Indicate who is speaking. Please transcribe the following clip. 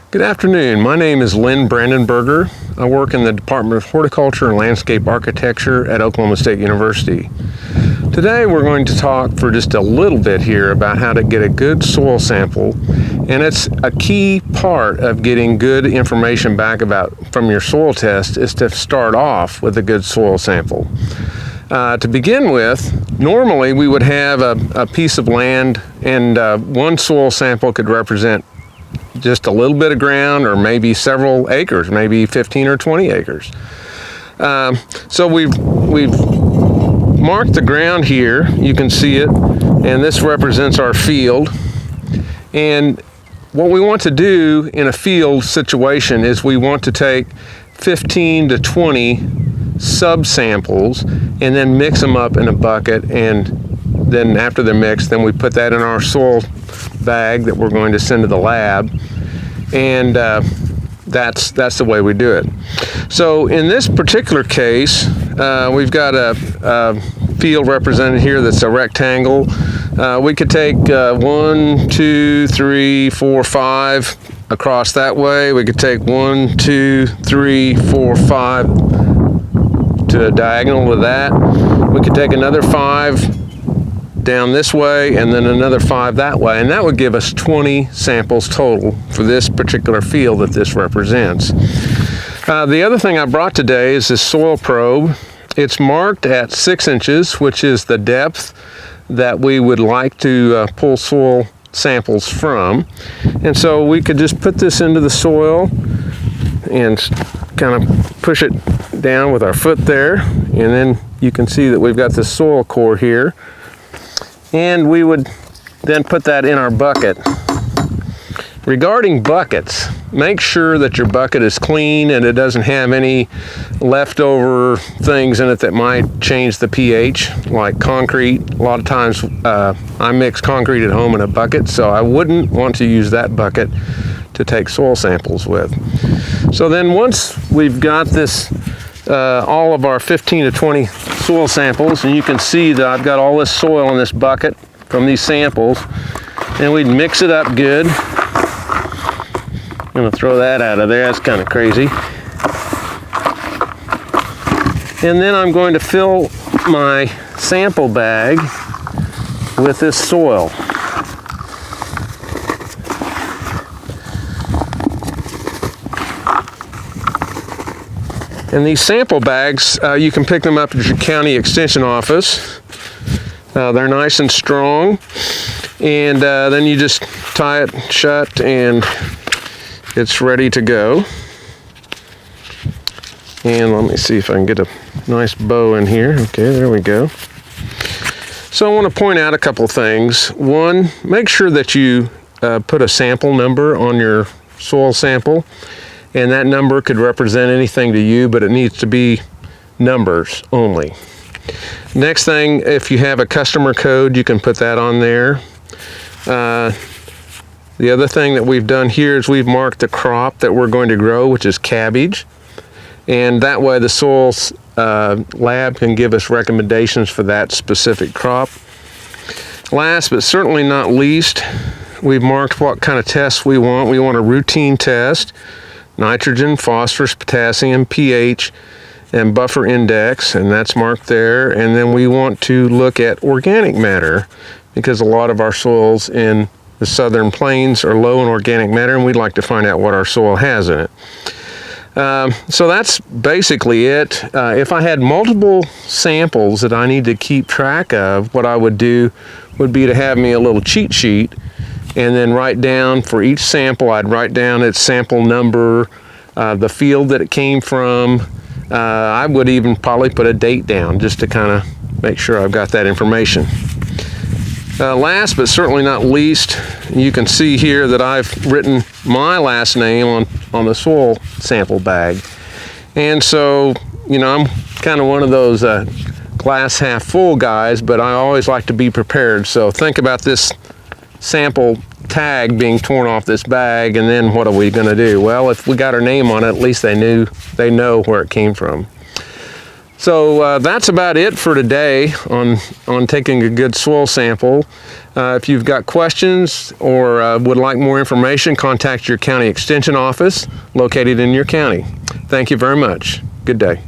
Speaker 1: Good afternoon. My name is Lynn Brandenberger. I work in the Department of Horticulture and Landscape Architecture at Oklahoma State University. Today we're going to talk for just a little bit here about how to get a good soil sample, and it's a key part of getting good information back from your soil test is to start off with a good soil sample. To begin with, normally we would have a piece of land, and one soil sample could represent just a little bit of ground or maybe several acres, maybe 15 or 20 acres. So we've marked the ground here. You can see it, and this represents our field. And what we want to do in a field situation is we want to take 15 to 20 subsamples and then mix them up in a bucket, and then after they're mixed, then we put that in our soil bag that we're going to send to the lab, and that's the way we do it. So in this particular case, we've got a field represented here that's a rectangle. We could take 1, 2, 3, 4, 5 across that way. We could take 1, 2, 3, 4, 5 to a diagonal of that. We could take another 5 down this way and then another 5 that way, and that would give us 20 samples total for this particular field that this represents. The other thing I brought today is this soil probe. It's marked at 6 inches, which is the depth that we would like to pull soil samples from. And so we could just put this into the soil and kind of push it down with our foot there, and then you can see that we've got the soil core here. And we would then put that in our bucket. Regarding buckets, make sure that your bucket is clean and it doesn't have any leftover things in it that might change the pH, like concrete. A lot of times I mix concrete at home in a bucket, so I wouldn't want to use that bucket to take soil samples with. So then once we've got this, all of our 15 to 20 soil samples, and you can see that I've got all this soil in this bucket from these samples, and we'd mix it up good. I'm gonna throw that out of there, that's kind of crazy. And then I'm going to fill my sample bag with this soil. And these sample bags, you can pick them up at your county extension office. They're nice and strong, and then you just tie it shut and it's ready to go. And let me see if I can get a nice bow in here. Okay, there we go. So I want to point out a couple things. One, make sure that you put a sample number on your soil sample. And that number could represent anything to you, but it needs to be numbers only. Next thing, if you have a customer code, you can put that on there. The other thing that we've done here is we've marked the crop that we're going to grow, which is cabbage. And that way the soil lab can give us recommendations for that specific crop. Last but certainly not least, we've marked what kind of tests we want. We want a routine test. Nitrogen, phosphorus, potassium, pH, and buffer index, and that's marked there. And then we want to look at organic matter, because a lot of our soils in the southern plains are low in organic matter, and we'd like to find out what our soil has in it. So that's basically it. If I had multiple samples that I need to keep track of, what I would do would be to have me a little cheat sheet, and then write down for each sample, I'd write down its sample number, the field that it came from. I would even probably put a date down just to kind of make sure I've got that information. Last but certainly not least, you can see here that I've written my last name on the soil sample bag. And so, you know, I'm kind of one of those glass half full guys, but I always like to be prepared. So think about this sample tag being torn off this bag, and then what are we going to do? Well, if we got our name on it, at least they know where it came from. So that's about it for today on taking a good soil sample. If you've got questions or would like more information, contact your county extension office located in your county. Thank you very much. Good day.